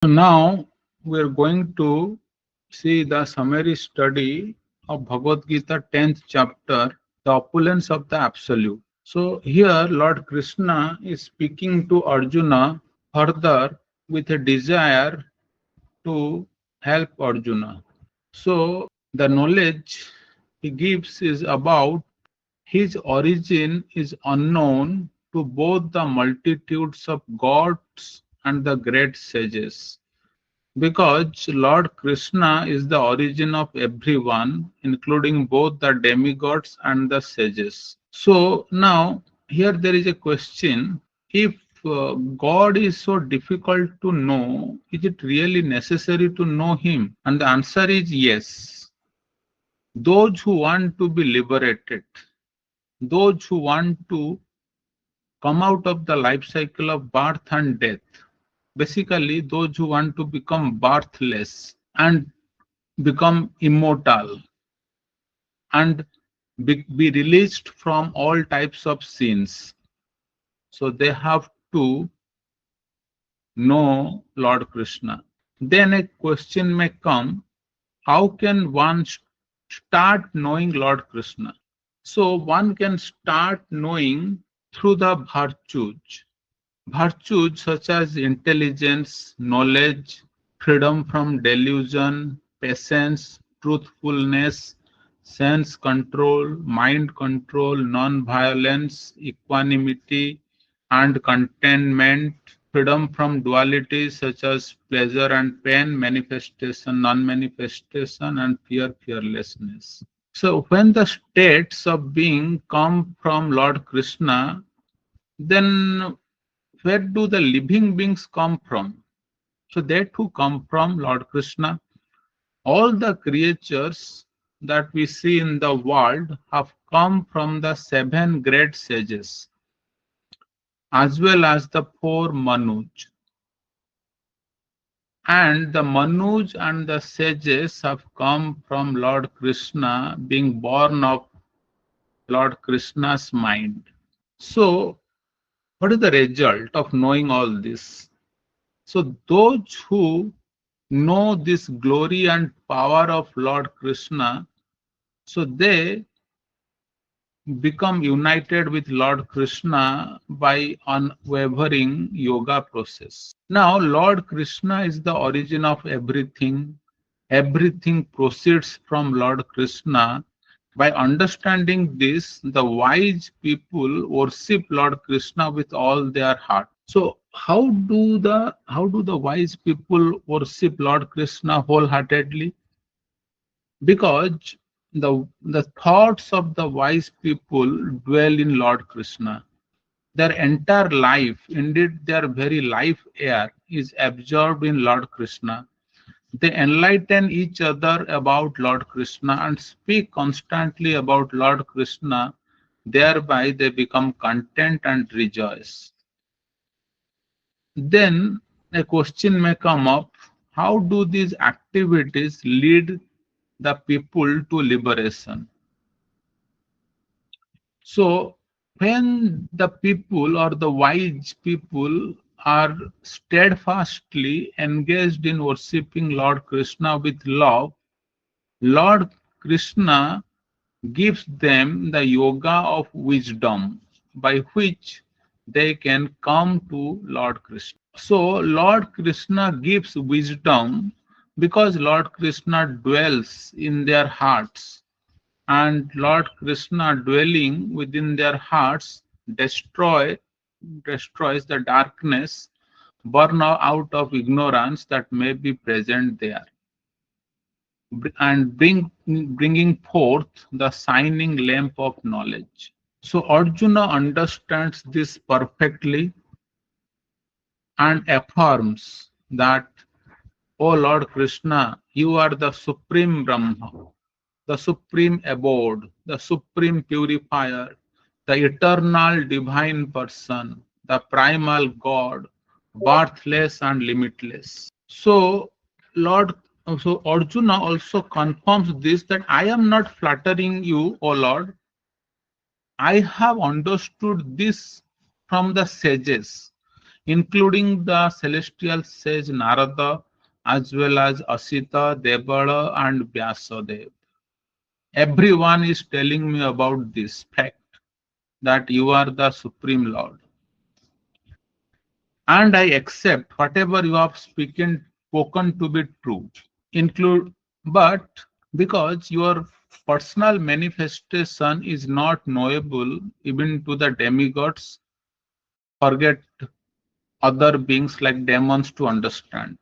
So now we are going to see the summary study of Bhagavad Gita 10th chapter, the opulence of the Absolute. So here Lord Krishna is speaking to Arjuna further with a desire to help Arjuna. So the knowledge he gives is about his origin is unknown to both the multitudes of gods and the great sages. Because Lord Krishna is the origin of everyone, including both the demigods and the sages. So now, here there is a question, if God is so difficult to know, is it really necessary to know Him? And the answer is yes. Those who want to be liberated, those who want to come out of the life cycle of birth and death, basically those who want to become birthless and become immortal and be released from all types of sins. So they have to know Lord Krishna. Then a question may come, how can one start knowing Lord Krishna? So one can start knowing through the virtues. Virtues such as intelligence, knowledge, freedom from delusion, patience, truthfulness, sense control, mind control, non-violence, equanimity, and contentment, freedom from dualities such as pleasure and pain, manifestation, non-manifestation, and fear, fearlessness. So when the states of being come from Lord Krishna, then where do the living beings come from? So they too come from Lord Krishna. All the creatures that we see in the world have come from the seven great sages, as well as the four Manuj. And the Manuj and the sages have come from Lord Krishna, being born of Lord Krishna's mind. So, what is the result of knowing all this? So, those who know this glory and power of Lord Krishna, so they become united with Lord Krishna by unwavering yoga process. Now, Lord Krishna is the origin of everything. Everything proceeds from Lord Krishna. By understanding this, the wise people worship Lord Krishna with all their heart. So, how do the wise people worship Lord Krishna wholeheartedly? Because the thoughts of the wise people dwell in Lord Krishna. Their entire life, indeed their very life air, is absorbed in Lord Krishna. They enlighten each other about Lord Krishna and speak constantly about Lord Krishna. Thereby they become content and rejoice. Then a question may come up, how do these activities lead the people to liberation? So, when the people or the wise people are steadfastly engaged in worshipping Lord Krishna with love, Lord Krishna gives them the yoga of wisdom by which they can come to Lord Krishna. So, Lord Krishna gives wisdom because Lord Krishna dwells in their hearts, and Lord Krishna dwelling within their hearts destroys the darkness born out of ignorance that may be present there, and bringing forth the shining lamp of knowledge. So Arjuna understands this perfectly and affirms that, O Lord Krishna, you are the supreme Brahma, the supreme abode, the supreme purifier, the eternal divine person, the primal God, birthless and limitless. So, Lord, so Arjuna also confirms this, that I am not flattering you, O Lord. I have understood this from the sages. including the celestial sage Narada, as well as Asita, Devala, and Vyasadeva. Everyone is telling me about this fact that you are the Supreme Lord. And I accept whatever you have spoken to be true. Include, but because your personal manifestation is not knowable even to the demigods, forget other beings like demons to understand.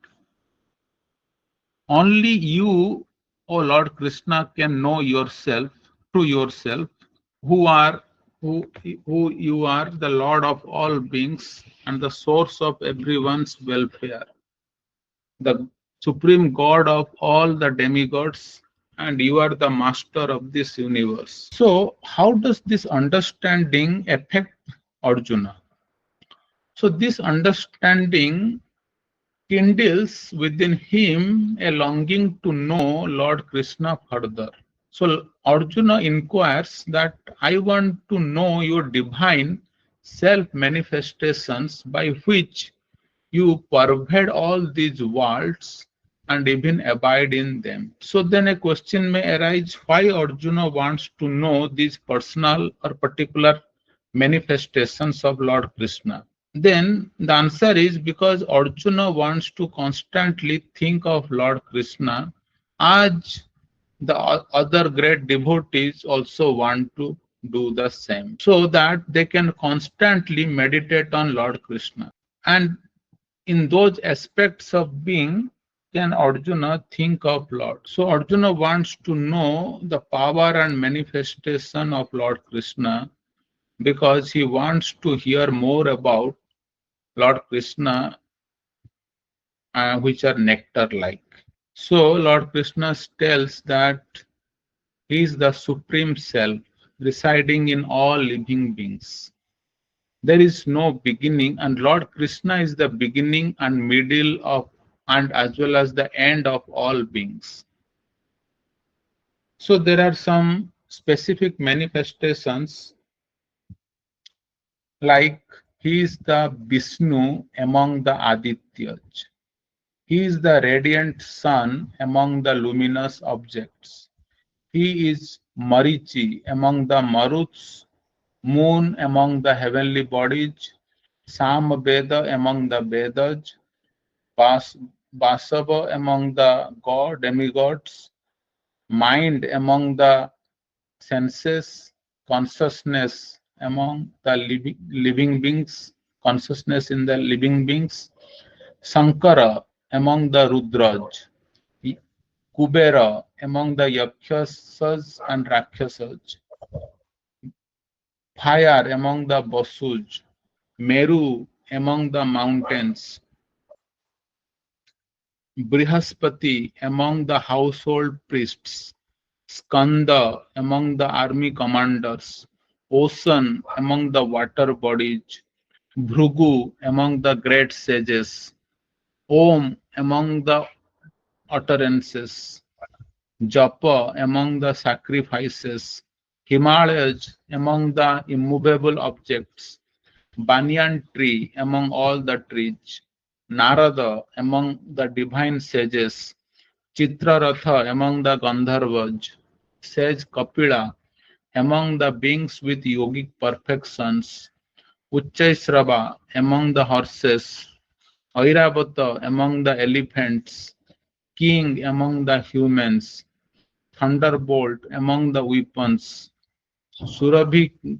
Only you, O Lord Krishna, can know yourself, to yourself, who are who, who you are, the Lord of all beings and the source of everyone's welfare, the supreme God of all the demigods, and you are the master of this universe. So, how does this understanding affect Arjuna? So, this understanding kindles within him a longing to know Lord Krishna further. So Arjuna inquires that I want to know your divine self manifestations by which you pervade all these worlds and even abide in them. So then a question may arise why Arjuna wants to know these personal or particular manifestations of Lord Krishna. Then the answer is because Arjuna wants to constantly think of Lord Krishna as the other great devotees also want to do the same, so that they can constantly meditate on Lord Krishna. And in those aspects of being, can Arjuna think of Lord? So Arjuna wants to know the power and manifestation of Lord Krishna because he wants to hear more about Lord Krishna, which are nectar like. So Lord Krishna tells that he is the supreme self residing in all living beings. There is no beginning, and Lord Krishna is the beginning and middle of, and as well as the end of all beings. So there are some specific manifestations like he is the Vishnu among the Adityas. He is the radiant sun among the luminous objects. He is Marichi among the Maruts, moon among the heavenly bodies, Samveda among the Vedas, Vas- Vasava among the demigods, mind among the senses, consciousness among the living beings, consciousness in the living beings, Sankara among the Rudraj, Kubera among the Yakshas and Rakshasas, fire among the Vasuj, Meru among the mountains, Brihaspati among the household priests, Skanda among the army commanders, Ocean among the water bodies, Bhrugu among the great sages, Om among the utterances, Japa among the sacrifices, Himalayas among the immovable objects, Banyan tree among all the trees, Narada among the divine sages, Chitraratha among the Gandharvas, sage Kapila among the beings with yogic perfections, Uchaisrava among the horses, Airavata among the elephants, king among the humans, thunderbolt among the weapons, Surabhi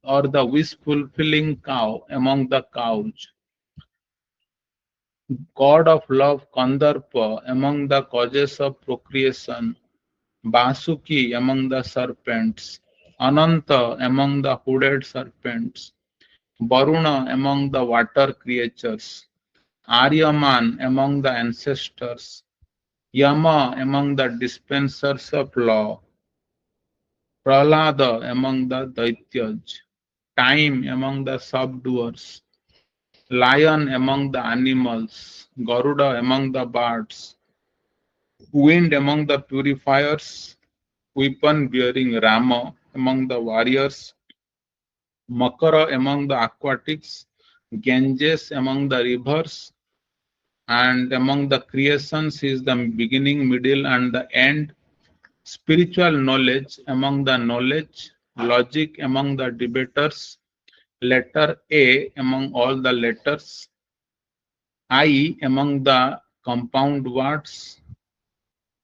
or the wish fulfilling cow among the cows, god of love Kandarpa among the causes of procreation, Basuki among the serpents, Ananta among the hooded serpents, Varuna among the water creatures, Aryaman among the ancestors, Yama among the dispensers of law, Prahlada among the Daityas, Time among the subduers, Lion among the animals, Garuda among the birds, Wind among the purifiers, Weapon bearing Rama among the warriors, Makara among the aquatics, Ganges among the rivers, and among the creations is the beginning, middle, and the end. Spiritual knowledge among the knowledge, logic among the debaters, letter A among all the letters, I among the compound words,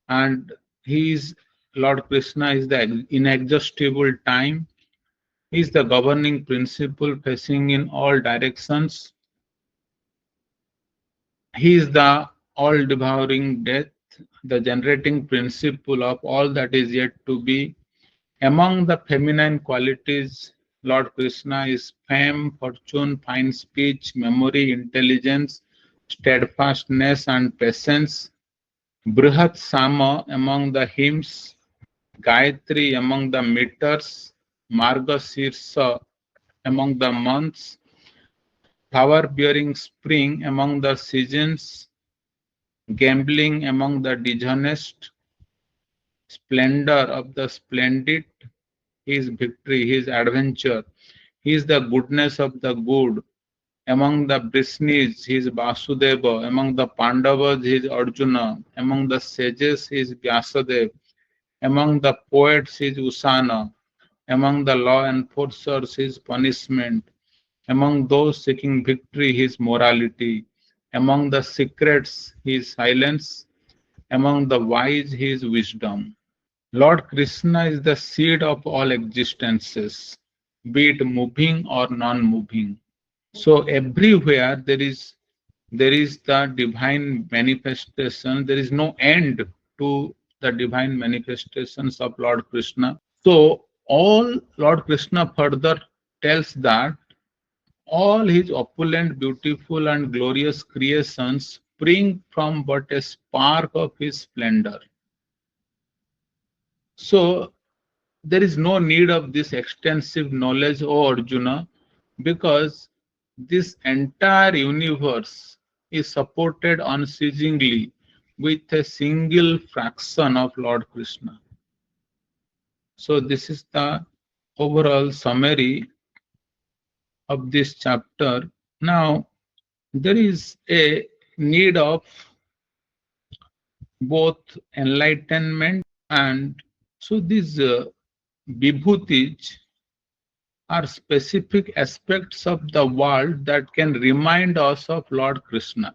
and he is Lord Krishna is the inexhaustible time. He is the governing principle facing in all directions. He is the all devouring death, the generating principle of all that is yet to be. Among the feminine qualities, Lord Krishna is fame, fortune, fine speech, memory, intelligence, steadfastness, and patience. Brihat Sama among the hymns, Gayatri among the meters, Marga Sirsa among the months, flower bearing spring among the seasons, gambling among the dishonest, splendor of the splendid, his victory, his adventure. He is the goodness of the good. Among the Brishnis, he is Vasudeva. Among the Pandavas, he is Arjuna. Among the sages, he is Vyasadeva. Among the poets, he is Usana. Among the law enforcers, his punishment. Among those seeking victory, his morality. Among the secrets, his silence. Among the wise, his wisdom. Lord Krishna is the seed of all existences, be it moving or non-moving. So everywhere there is the divine manifestation. There is no end to the divine manifestations of Lord Krishna. So all Lord Krishna further tells that all his opulent, beautiful, and glorious creations spring from but a spark of his splendor. So there is no need of this extensive knowledge, O Arjuna, because this entire universe is supported unceasingly with a single fraction of Lord Krishna. So this is the overall summary of this chapter. Now, there is a need of both enlightenment and so these vibhutis are specific aspects of the world that can remind us of Lord Krishna.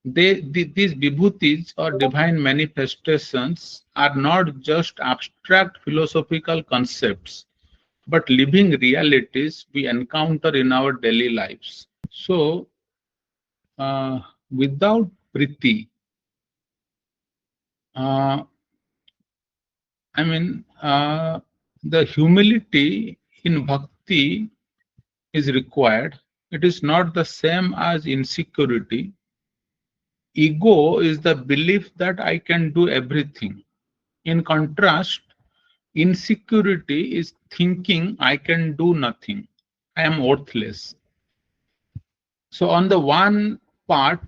These vibhutis or divine manifestations are not just abstract philosophical concepts, but living realities we encounter in our daily lives. So, without priti, uh, the humility in bhakti is required. It is not the same as insecurity. Ego is the belief that I can do everything. In contrast, insecurity is thinking I can do nothing. I am worthless. So on the one part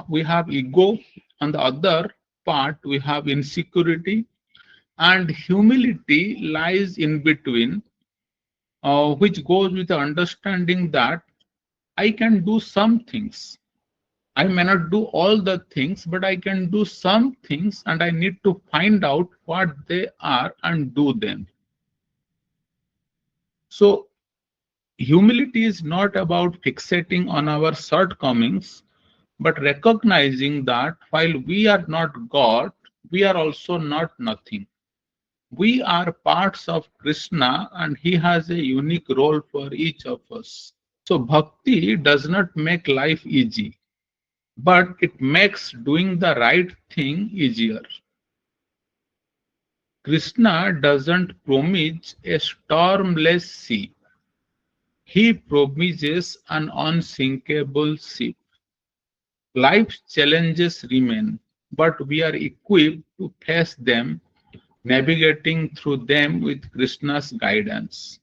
we have ego, on the other part we have insecurity, and humility lies in between, which goes with the understanding that I can do some things. I may not do all the things, but I can do some things, and I need to find out what they are and do them. So, humility is not about fixating on our shortcomings, but recognizing that while we are not God, we are also not nothing. We are parts of Krishna, and He has a unique role for each of us. So, bhakti does not make life easy, but it makes doing the right thing easier. Krishna doesn't promise a stormless sea. He promises an unsinkable ship. Life's challenges remain, but we are equipped to face them, navigating through them with Krishna's guidance.